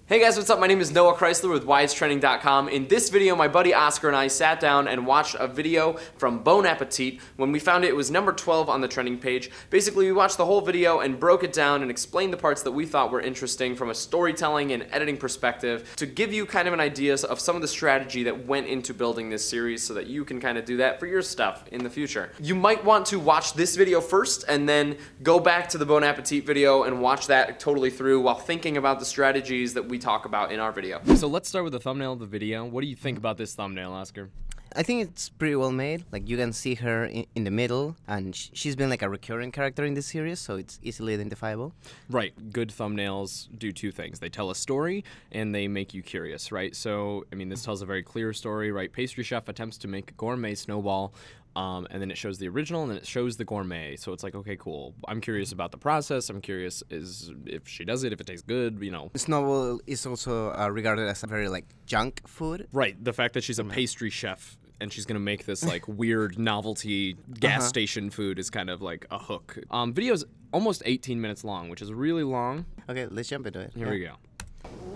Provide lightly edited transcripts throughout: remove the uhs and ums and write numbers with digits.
Hey guys, what's up? My name is Noah Chrysler with WHISK. In this video, my buddy Oscar and I sat down and watched a video from Bon Appétit. When we found it, it was number 12 on the trending page. Basically, we watched the whole video and broke it down and explained the parts that we thought were interesting from a storytelling and editing perspective to give you kind of an idea of some of the strategy that went into building this series so that you can kind of do that for your stuff in the future. You might want to watch this video first and then go back to the Bon Appétit video and watch that totally through while thinking about the strategies that we talk about in our video. So let's start with the thumbnail of the video. What do you think about this thumbnail, Oscar? I think it's pretty well made. Like, you can see her in the middle, and she's been like a recurring character in this series, so it's easily identifiable. Right. Good thumbnails do two things. They tell a story, and they make you curious, right? So, I mean, this tells a very clear story, right? Pastry chef attempts to make a gourmet snowball, and then it shows the original, and then it shows the gourmet. So it's like, okay, cool. I'm curious about the process. I'm curious if she does it, if it tastes good, you know. Snowball is also regarded as a very, like, junk food. Right. The fact that she's a pastry chef and she's gonna make this like weird novelty gas station food is kind of like a hook. Video's almost 18 minutes long, which is really long. Okay, let's jump into it. Here we go.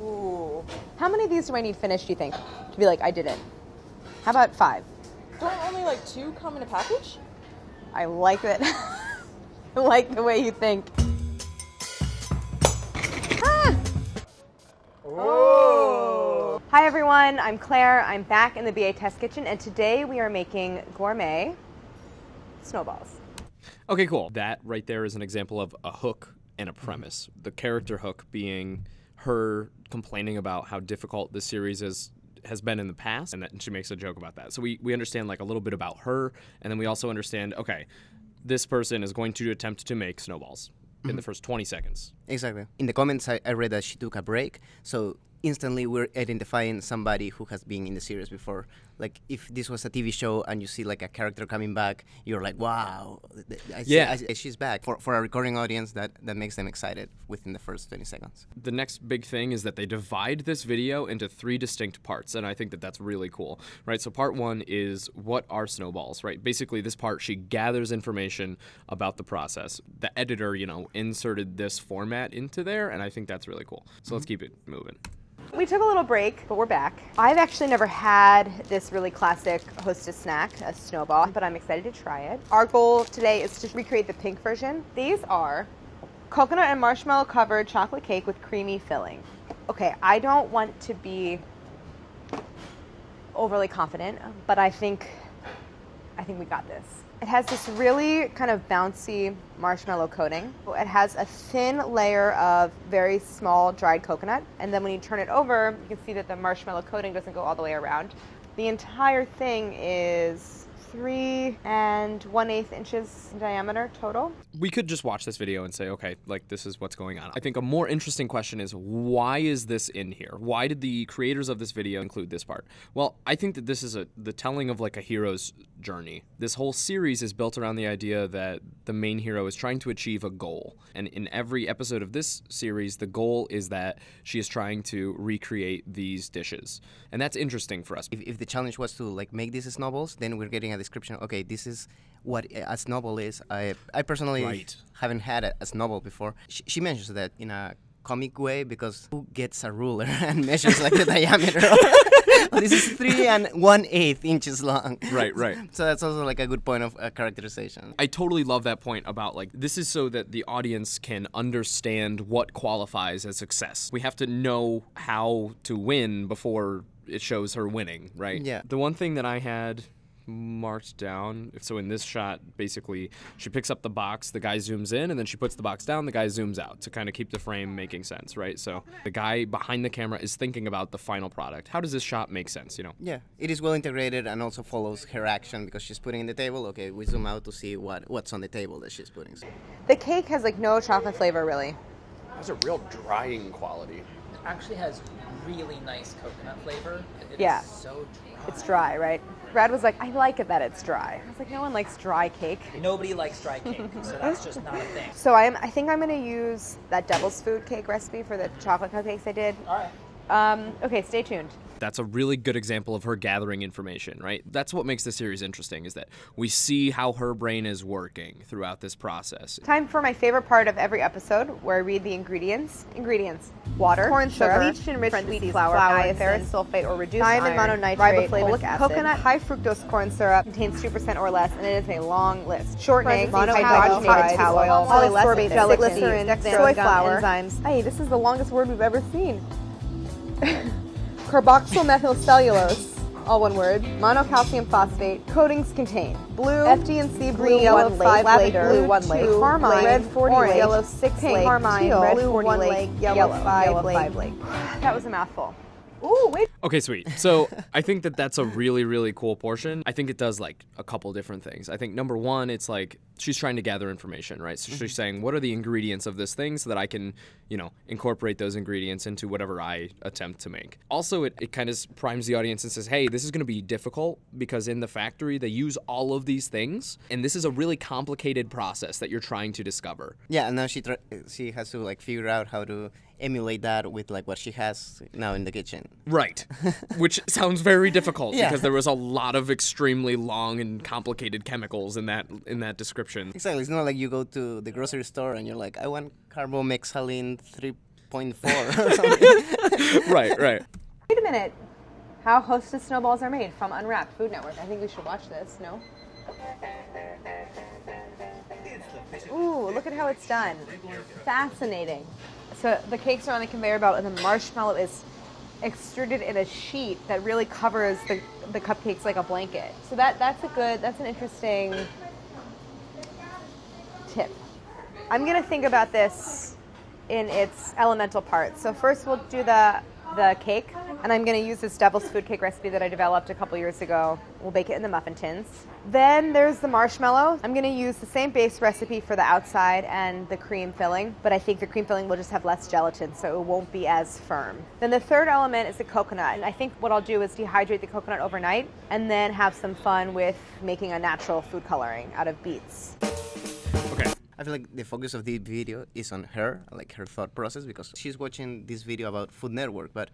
Ooh. How many of these do I need finished, do you think, to be like, I did it? How about 5? Don't only like 2 come in a package? I like it. I like the way you think. Ah! Oh. Hi everyone, I'm Claire. I'm back in the BA test kitchen, and today we are making gourmet snowballs. Okay, cool. That right there is an example of a hook and a premise. The character hook being her complaining about how difficult this series has been in the past, and she makes a joke about that. So we understand like a little bit about her, and then we also understand, okay, this person is going to attempt to make snowballs in the first 20 seconds. Exactly. In the comments, I read that she took a break, so instantly we're identifying somebody who has been in the series before. Like, if this was a TV show and you see like a character coming back, you're like, wow, she's back. For a recording audience, that makes them excited within the first 20 seconds. The next big thing is that they divide this video into 3 distinct parts, and I think that that's really cool, right? So part 1 is what are snowballs, right? Basically, this part, she gathers information about the process. The editor, you know, inserted this format into there, and I think that's really cool. So let's keep it moving. We took a little break, but we're back. I've actually never had this really classic Hostess snack, a snowball, but I'm excited to try it. Our goal today is to recreate the pink version. These are coconut and marshmallow covered chocolate cake with creamy filling. Okay, I don't want to be overly confident, but I think we got this. It has this really kind of bouncy marshmallow coating. It has a thin layer of very small dried coconut, and then when you turn it over, you can see that the marshmallow coating doesn't go all the way around. The entire thing is 3 1/8 inches in diameter total. We could just watch this video and say, okay, like, this is what's going on. I think a more interesting question is, why is this in here? Why did the creators of this video include this part? Well, I think that this is the telling of like a hero's journey. This whole series is built around the idea that the main hero is trying to achieve a goal. And in every episode of this series, the goal is that she is trying to recreate these dishes. And that's interesting for us. If the challenge was to like make these snowballs, then we're getting a description. Okay, this is what a snowball is. I personally haven't had a snowball before. She mentions that in a comic way, because who gets a ruler and measures like the diameter? This is 3 1/8 inches long. Right. So that's also like a good point of characterization. I totally love that point about like, this is so that the audience can understand what qualifies as success. We have to know how to win before it shows her winning, right? Yeah. The one thing that I had marked down, so in this shot, basically, she picks up the box, the guy zooms in, and then she puts the box down, the guy zooms out to kind of keep the frame making sense, right? So the guy behind the camera is thinking about the final product. How does this shot make sense, you know? Yeah, it is well integrated and also follows her action because she's putting in the table. Okay, we zoom out to see what's on the table that she's putting. The cake has like no chocolate flavor, really. It has a real drying quality. It actually has really nice coconut flavor. It's so dry. It's dry, right? Brad was like, I like it that it's dry. I was like, no one likes dry cake. Nobody likes dry cake, so that's just not a thing. So I think I'm going to use that devil's food cake recipe for the chocolate cupcakes I did. All right. Okay, stay tuned. That's a really good example of her gathering information, right? That's what makes this series interesting, is that we see how her brain is working throughout this process. Time for my favorite part of every episode, where I read the ingredients. Ingredients: water, corn sugar, bleached enriched wheat flour, niacin, sulfate or reduced iron, mononitrate, folic acid, coconut, high fructose corn syrup, contains 2% or less, and it is a long list. Shortening, monohydrogenated tallow, polysorbate glycerin, soy flour, enzymes. Hey, this is the longest word we've ever seen. Carboxylmethylcellulose, all one word, monocalcium phosphate, coatings contain blue, FD&C blue, yellow 5 lavender, blue 1 lake, carmine, red 40 orange, yellow 6 lake, carmine, red blue 1 lake, yellow 5 lake. That was a mouthful. Ooh, wait. Okay, sweet. So I think that that's a really, really cool portion. I think it does like a couple different things. I think number one, it's like she's trying to gather information, right? So she's saying, what are the ingredients of this thing so that I can, you know, incorporate those ingredients into whatever I attempt to make. Also, it kind of primes the audience and says, hey, this is going to be difficult because in the factory they use all of these things, and this is a really complicated process that you're trying to discover. Yeah, and now she has to like figure out how to emulate that with like what she has now in the kitchen. Right, which sounds very difficult Yeah. because there was a lot of extremely long and complicated chemicals in that description. Exactly. It's not like you go to the grocery store and you're like, I want carbomexylene 3.4 or something. Right. Wait a minute. How Hostess snowballs are made from Unwrapped Food Network. I think we should watch this, no? Ooh, look at how it's done. Fascinating. So the cakes are on the conveyor belt and the marshmallow is extruded in a sheet that really covers the cupcakes like a blanket. So that's an interesting tip. I'm gonna think about this in its elemental parts. So first we'll do the cake, and I'm gonna use this devil's food cake recipe that I developed a couple years ago. We'll bake it in the muffin tins. Then there's the marshmallow. I'm gonna use the same base recipe for the outside and the cream filling, but I think the cream filling will just have less gelatin, so it won't be as firm. Then the third element is the coconut, and I think what I'll do is dehydrate the coconut overnight and then have some fun with making a natural food coloring out of beets. Okay. I feel like the focus of the video is on her, like her thought process, because she's watching this video about Food Network, but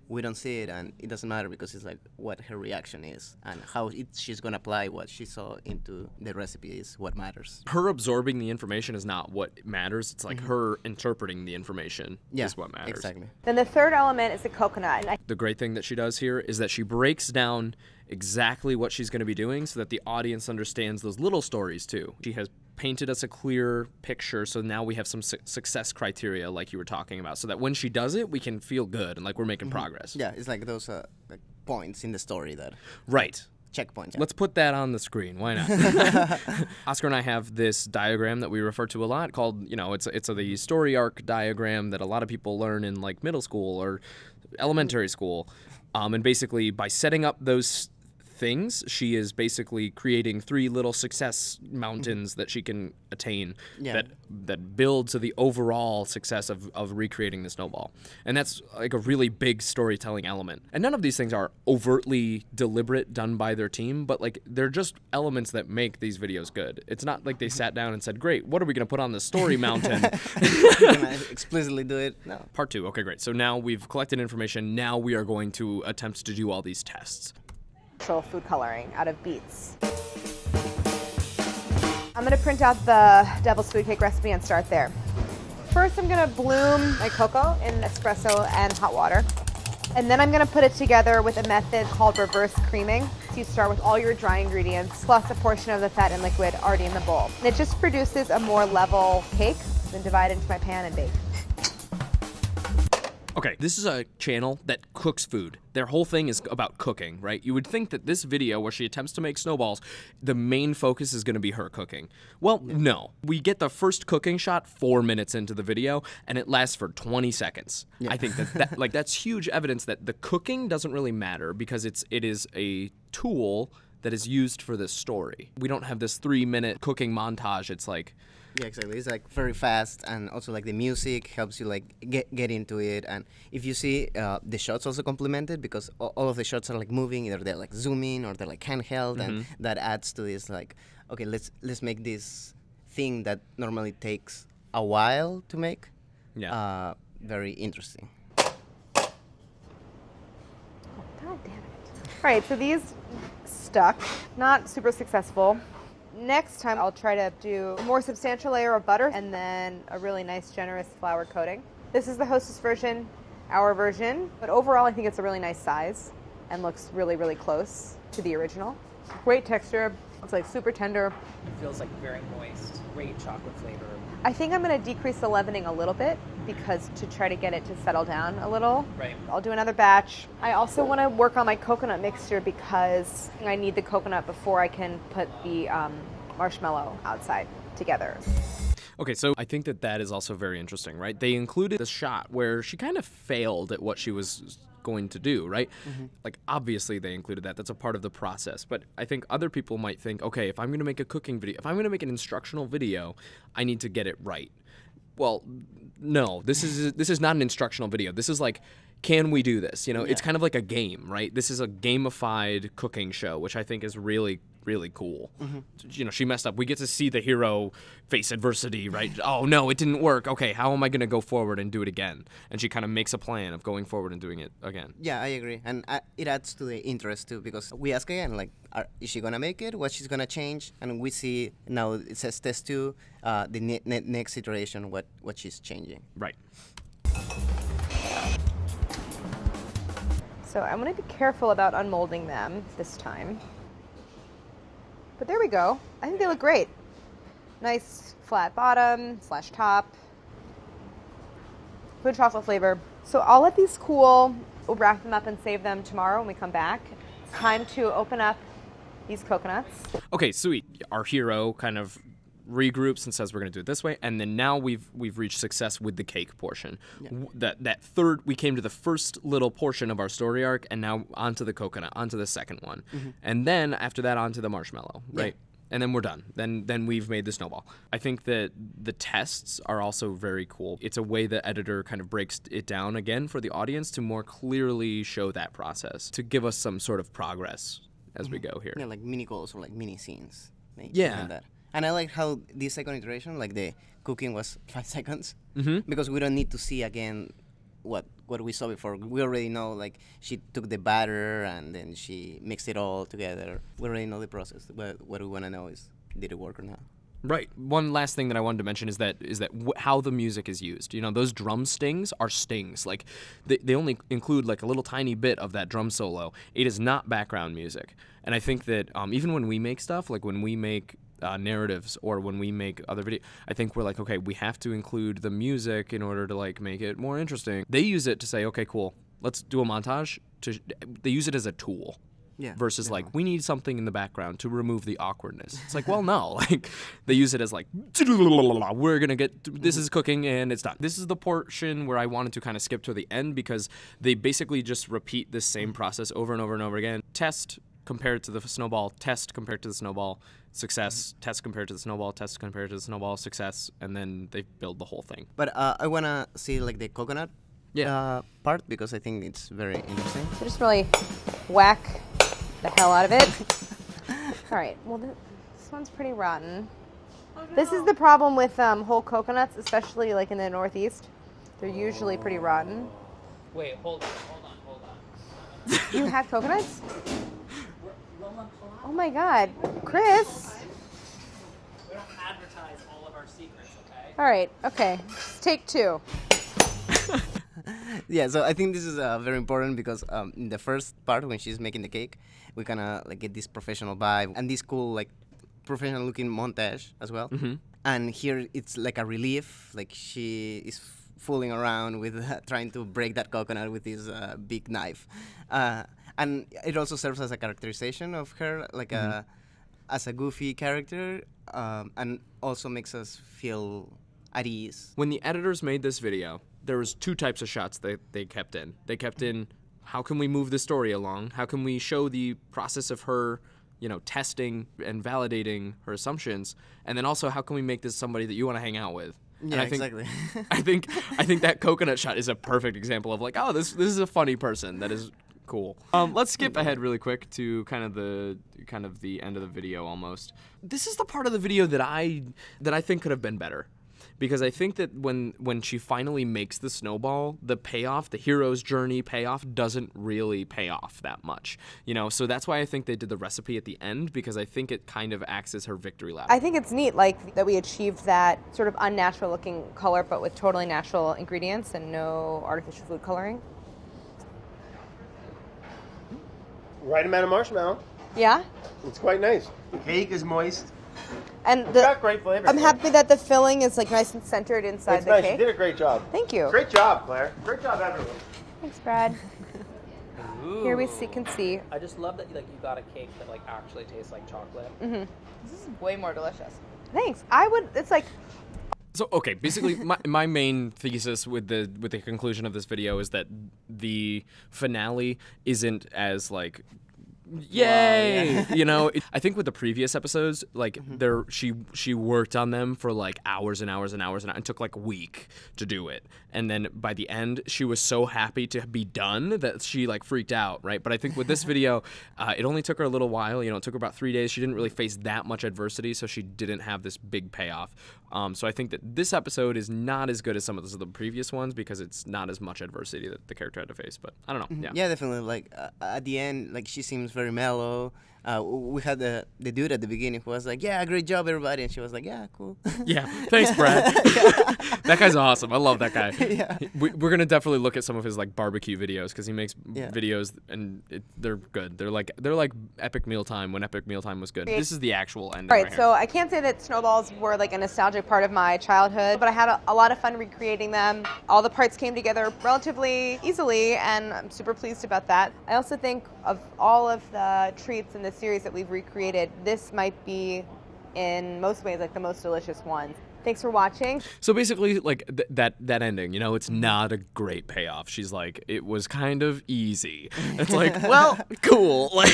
we don't see it, and it doesn't matter because it's like what her reaction is and how she's going to apply what she saw into the recipe is what matters. Her absorbing the information is not what matters. It's like her interpreting the information is what matters. Exactly. Then the third element is the coconut. And The great thing that she does here is that she breaks down exactly what she's going to be doing so that the audience understands those little stories too. She has painted us a clear picture, so now we have some success criteria like you were talking about, so that when she does it, we can feel good and like we're making progress. Yeah, it's like those like points in the story that... Right. Checkpoints. Yeah. Let's put that on the screen. Why not? Oscar and I have this diagram that we refer to a lot called, you know, it's the story arc diagram that a lot of people learn in like middle school or elementary school. And basically by setting up those things, she is basically creating 3 little success mountains that she can attain that build to the overall success of recreating the snowball. And that's like a really big storytelling element. And none of these things are overtly deliberate done by their team, but like they're just elements that make these videos good. It's not like they sat down and said, great, what are we going to put on the story mountain? Can I explicitly do it? No. Part 2. Okay, great. So now we've collected information. Now we are going to attempt to do all these tests. Food coloring out of beets. I'm going to print out the devil's food cake recipe and start there. First, I'm going to bloom my cocoa in espresso and hot water. And then I'm going to put it together with a method called reverse creaming. So you start with all your dry ingredients plus a portion of the fat and liquid already in the bowl. And it just produces a more level cake. Then divide it into my pan and bake. Okay, this is a channel that cooks food. Their whole thing is about cooking, right? You would think that this video where she attempts to make snowballs, the main focus is going to be her cooking. Well, no. We get the first cooking shot 4 minutes into the video, and it lasts for 20 seconds. I think that like that's huge evidence that the cooking doesn't really matter because it is a tool that is used for this story. We don't have this 3-minute cooking montage. It's like... Yeah, exactly. It's like very fast, and also like the music helps you like get into it. And if you see the shots also complemented because all of the shots are like moving, either they're like zooming or they're like handheld, and that adds to this like, okay, let's make this thing that normally takes a while to make very interesting. right, so these stuck, not super successful. Next time I'll try to do a more substantial layer of butter and then a really nice generous flour coating. This is the Hostess version, our version, but overall I think it's a really nice size and looks really, really close to the original. Great texture, it's like super tender. It feels like very moist, great chocolate flavor. I think I'm going to decrease the leavening a little bit because to try to get it to settle down a little. Right. I'll do another batch. I also want to work on my coconut mixture because I need the coconut before I can put the marshmallow outside together. Okay, so I think that is also very interesting, right? They included the shot where she kind of failed at what she was going to do, right? Like, obviously they included that. That's a part of the process. But I think other people might think, okay, if I'm going to make a cooking video, if I'm going to make an instructional video, I need to get it right. Well, no, this is not an instructional video. This is like, can we do this? You know, it's kind of like a game, right? This is a gamified cooking show, which I think is really, really cool. You know, she messed up. We get to see the hero face adversity, right? Oh, no, it didn't work. Okay, how am I going to go forward and do it again? And she kind of makes a plan of going forward and doing it again. Yeah, I agree. And it adds to the interest, too, because we ask again, like, is she going to make it? What she's going to change? And we see now it says test 2, the next iteration, what she's changing. Right. So I'm going to be careful about unmolding them this time. But there we go. I think they look great. Nice flat bottom / top. Good chocolate flavor. So I'll let these cool. We'll wrap them up and save them tomorrow when we come back. It's time to open up these coconuts. Okay, sweet. Our hero kind of regroups and says we're going to do it this way, and then now we've reached success with the cake portion. That third, we came to the first little portion of our story arc, and now onto the coconut, onto the second one, and then after that onto the marshmallow, right? And then we're done. Then we've made the snowball. I think that the tests are also very cool. It's a way the editor kind of breaks it down again for the audience to more clearly show that process, to give us some sort of progress as we go here. Yeah, like mini goals or like mini scenes. Yeah. That. And I like how this second iteration, like the cooking was 5 seconds, because we don't need to see again what we saw before. We already know, like, she took the batter and then she mixed it all together. We already know the process. But what we want to know is, did it work or not? Right. One last thing that I wanted to mention is that how the music is used. You know, those drum stings are stings. Like, they only include like a little tiny bit of that drum solo. It is not background music. And I think that even when we make stuff, like when we make narratives or when we make other videos, I think we're like, okay, we have to include the music in order to like make it more interesting. They use it to say, okay, cool, let's do a montage. They use it as a tool. Yeah. Versus like, we need something in the background to remove the awkwardness. It's like, well, no, like they use it as like, we're gonna get, this is cooking and it's done. This is the portion where I wanted to kind of skip to the end because they basically just repeat this same process over and over and over again. Test compared to the snowball, test compared to the snowball, success, test compared to the snowball, test compared to the snowball, success, and then they build the whole thing. But I wanna see like the coconut part because I think it's very interesting. So just really whack the hell out of it. All right, well this one's pretty rotten. Oh, no. This is the problem with whole coconuts, especially like in the Northeast. They're usually pretty rotten. Wait, hold on. You have coconuts? Oh my God, Chris. We don't advertise all of our secrets, okay? All right, okay, take 2. Yeah, so I think this is very important because in the first part when she's making the cake, we kind of like get this professional vibe and this cool like professional looking montage as well. And here it's like a relief, like she is fooling around with trying to break that coconut with this big knife. And it also serves as a characterization of her, like as a goofy character, and also makes us feel at ease. When the editors made this video, there was 2 types of shots that they kept in. They kept in, how can we move the story along? How can we show the process of her, you know, testing and validating her assumptions? And then also, how can we make this somebody that you want to hang out with? Yeah, and I think, exactly. I think that coconut shot is a perfect example of like, oh, this is a funny person. That is cool. Let's skip ahead really quick to kind of the end of the video almost. This is the part of the video that I think could have been better. because I think that when she finally makes the snowball, the payoff, the hero's journey payoff, doesn't really pay off that much, you know. So that's why I think they did the recipe at the end, because I think it kind of acts as her victory lap. I think it's neat, like, that we achieved that sort of unnatural looking color, but with totally natural ingredients and no artificial food coloring. Right amount of marshmallow. Yeah? It's quite nice. The cake is moist. And It's got great flavor. I'm happy that the filling is like nice and centered inside It's the nice. cake. You did a great job. Thank you. Great job, Claire. Great job, everyone. Thanks, Brad. Ooh. Here we can see. I just love that you got a cake that like actually tastes like chocolate. Mm-hmm. This is way more delicious. Thanks. It's like, So okay, basically my main thesis with the conclusion of this video is that the finale isn't as like, yay, wow, yeah. you know. I think with the previous episodes, like she worked on them for like hours and hours and hours, and it took like a week to do it. And then by the end, she was so happy to be done that she like freaked out, right? But I think with this video, it only took her a little while. You know, it took her about 3 days. She didn't really face that much adversity, so she didn't have this big payoff. So I think that this episode is not as good as some of the previous ones because it's not as much adversity that the character had to face. But I don't know. Yeah. Yeah, definitely. Like at the end, like she seems very mellow. We had the dude at the beginning who was like, "Yeah, great job, everybody," and she was like, "Yeah, cool." Yeah, thanks, Brad. That guy's awesome. I love that guy. Yeah. We're gonna definitely look at some of his like barbecue videos because he makes Yeah. videos and they're good. They're like Epic Mealtime when Epic Mealtime was good. This is the actual ending. right, Right so I can't say that snowballs were like a nostalgic part of my childhood, but I had a lot of fun recreating them. All the parts came together relatively easily, and I'm super pleased about that. I also think of all of the treats in the series that we've recreated, this might be, in most ways, like the most delicious one. Thanks for watching. So basically, like that ending, you know, it's not a great payoff. She's like, it was kind of easy. It's like, well, cool. Like,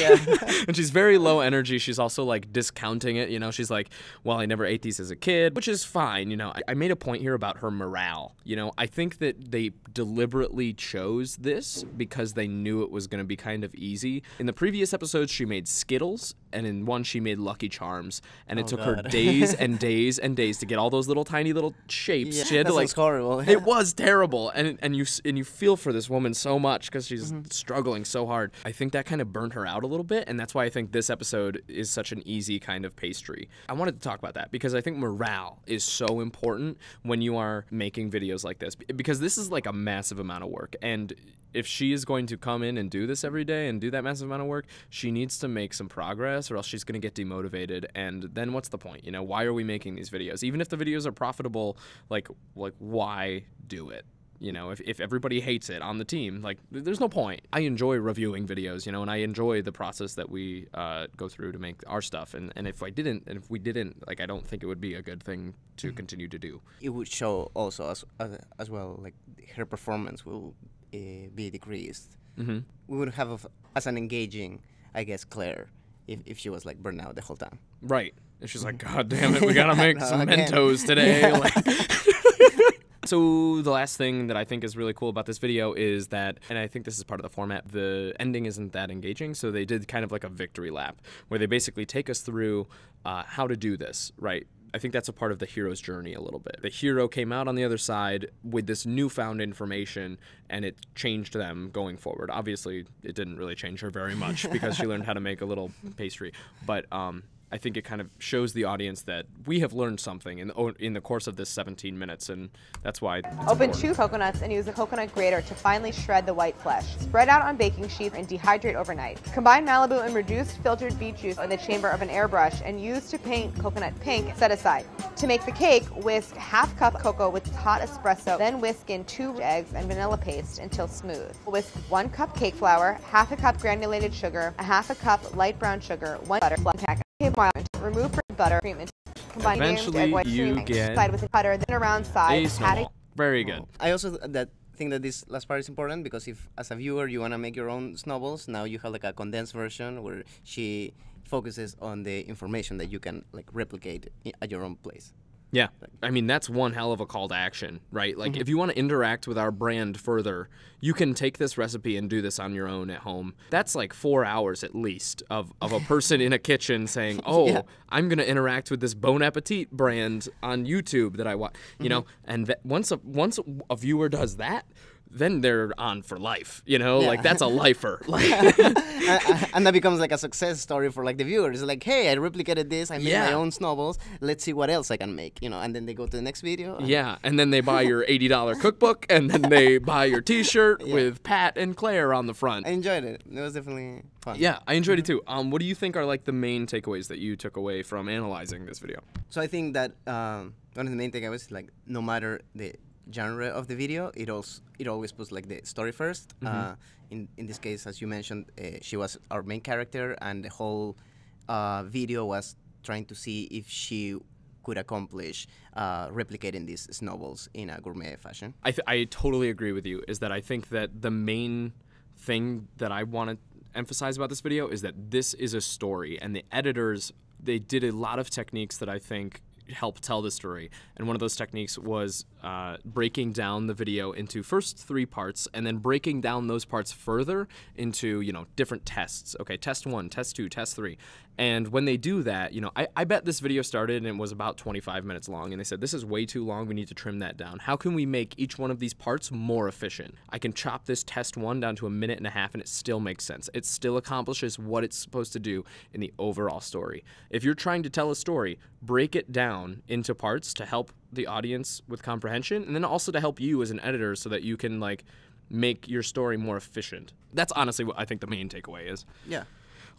and she's very low energy. She's also like discounting it. You know, she's like, well, I never ate these as a kid, which is fine. You know, I made a point here about her morale. You know, I think that they deliberately chose this because they knew it was going to be kind of easy. In the previous episodes, she made Skittles, and in one she made Lucky Charms, and it took her days and days and days to get all those little tiny little shapes. Yeah, she had to that like sounds horrible. It was terrible, and you feel for this woman so much because she's struggling so hard. I think that kind of burnt her out a little bit, and that's why I think this episode is such an easy kind of pastry. I wanted to talk about that because I think morale is so important when you are making videos like this, because this is like a massive amount of work, and if she is going to come in and do this every day and do that massive amount of work, she needs to make some progress or else she's going to get demotivated, and then what's the point? You know, why are we making these videos? Even if the videos are profitable, like why do it? You know, if everybody hates it on the team, like, there's no point. I enjoy reviewing videos, you know, and I enjoy the process that we go through to make our stuff. And if we didn't, like, I don't think it would be a good thing to continue to do. It would show also as well, like her performance will be decreased. Mm-hmm. We would have as an engaging, I guess, Claire if she was like burnt out the whole time. Right. And she's like, God damn it, we gotta make some again. Mentos today. Like, so the last thing that I think is really cool about this video is that, and I think this is part of the format, the ending isn't that engaging, so they did kind of like a victory lap, where they basically take us through how to do this, right? I think that's a part of the hero's journey a little bit. The hero came out on the other side with this newfound information, and it changed them going forward. Obviously, it didn't really change her very much because she learned how to make a little pastry, but I think it kind of shows the audience that we have learned something in the course of this 17 minutes, and that's why it's Open important. 2 coconuts and use a coconut grater to finely shred the white flesh. Spread out on baking sheets and dehydrate overnight. Combine Malibu and reduced filtered beet juice in the chamber of an airbrush and use to paint coconut pink. Set aside. To make the cake, whisk half cup cocoa with hot espresso, then whisk in 2 eggs and vanilla paste until smooth. Whisk 1 cup cake flour, half a cup granulated sugar, a half a cup light brown sugar, 1 butter, flat pack. Remove butter, cream, and combine Eventually, egg white you cream, get side with a cutter, then around a side. snowball. Very good. I also think that this last part is important because if, as a viewer, you want to make your own snowballs, now you have like a condensed version where she focuses on the information that you can like replicate at your own place. Yeah, I mean, that's one hell of a call to action, right? Like, if you want to interact with our brand further, you can take this recipe and do this on your own at home. That's like 4 hours at least of a person in a kitchen saying, oh, I'm going to interact with this Bon Appetit brand on YouTube that I watch, you know? And once a viewer does that, then they're on for life, you know? Like, that's a lifer. And that becomes like a success story for like the viewers. Like, hey, I replicated this, I made my own snowballs, let's see what else I can make, you know? And then they go to the next video. Yeah, and then they buy your $80 cookbook, and then they buy your t-shirt with Pat and Claire on the front. I enjoyed it. It was definitely fun. Yeah, I enjoyed it too. What do you think are like the main takeaways that you took away from analyzing this video? So I think that one of the main takeaways is like, no matter the genre of the video, it always puts like the story first. In this case, as you mentioned, she was our main character, and the whole video was trying to see if she could accomplish replicating these snowballs in a gourmet fashion. I totally agree with you. Is that I think that the main thing that I want to emphasize about this video is that this is a story, and the editors, they did a lot of techniques that I think help tell the story. And one of those techniques was breaking down the video into first 3 parts, and then breaking down those parts further into, you know, different tests. Okay, test 1, test 2, test 3. And when they do that, you know, I bet this video started and it was about 25 minutes long, and they said, this is way too long, we need to trim that down. How can we make each one of these parts more efficient? I can chop this test 1 down to 1.5 minutes, and it still makes sense. It still accomplishes what it's supposed to do in the overall story. If you're trying to tell a story, break it down into parts to help the audience with comprehension, and then also to help you as an editor so that you can like make your story more efficient. That's honestly what I think the main takeaway is. Yeah.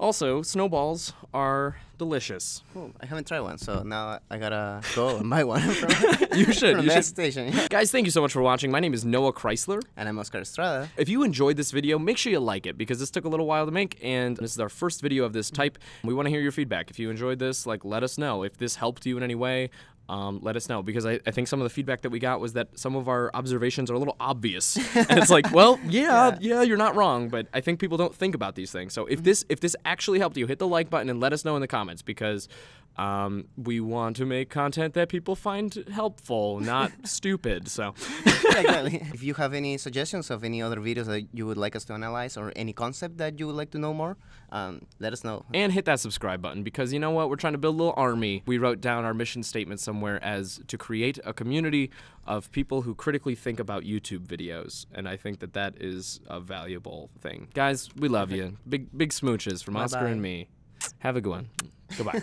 Also, snowballs are delicious. Cool. I haven't tried one, so now I gotta go and buy one from You should. from that station. Guys, thank you so much for watching. My name is Noah Chrysler. And I'm Oscar Estrada. If you enjoyed this video, make sure you like it, because this took a little while to make, and this is our first video of this type. We want to hear your feedback. If you enjoyed this, like, let us know. If this helped you in any way, let us know, because I think some of the feedback that we got was that some of our observations are a little obvious, and it's like, well, yeah, you're not wrong, but I think people don't think about these things. So if this actually helped you, hit the like button and let us know in the comments, because we want to make content that people find helpful, not stupid. So Exactly. If you have any suggestions of any other videos that you would like us to analyze, or any concept that you would like to know more, let us know. And hit that subscribe button, because you know what? We're trying to build a little army. We wrote down our mission statement somewhere as to create a community of people who critically think about YouTube videos, and I think that that is a valuable thing. Guys, we love you. Big smooches from Oscar and me. Have a good one. Goodbye.